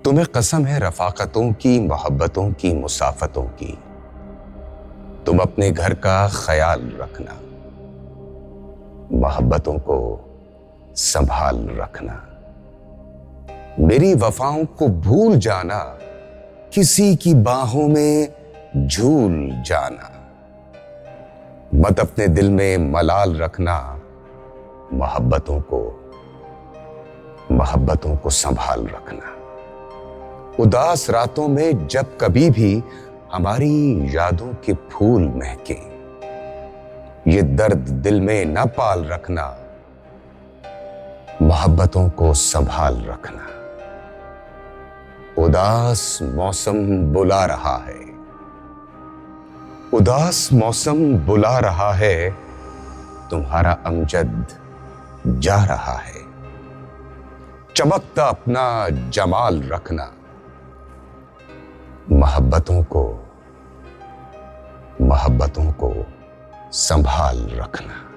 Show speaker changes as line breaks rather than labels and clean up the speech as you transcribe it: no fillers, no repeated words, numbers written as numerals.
तुम्हें कसम है रफाकतों की, मोहब्बतों की, मुसाफतों की। तुम अपने घर का ख्याल रखना, मोहब्बतों को संभाल रखना। मेरी वफाओं को भूल जाना, किसी की बाहों में झूल जाना। मत अपने दिल में मलाल रखना, मोहब्बतों को संभाल रखना। उदास रातों में जब कभी भी हमारी यादों के फूल महके, ये दर्द दिल में न पाल रखना, मोहब्बतों को संभाल रखना। उदास मौसम बुला रहा है, उदास मौसम बुला रहा है, तुम्हारा अमजद जा रहा है। चमकता अपना जमाल रखना, मोहब्बतों को संभाल रखना।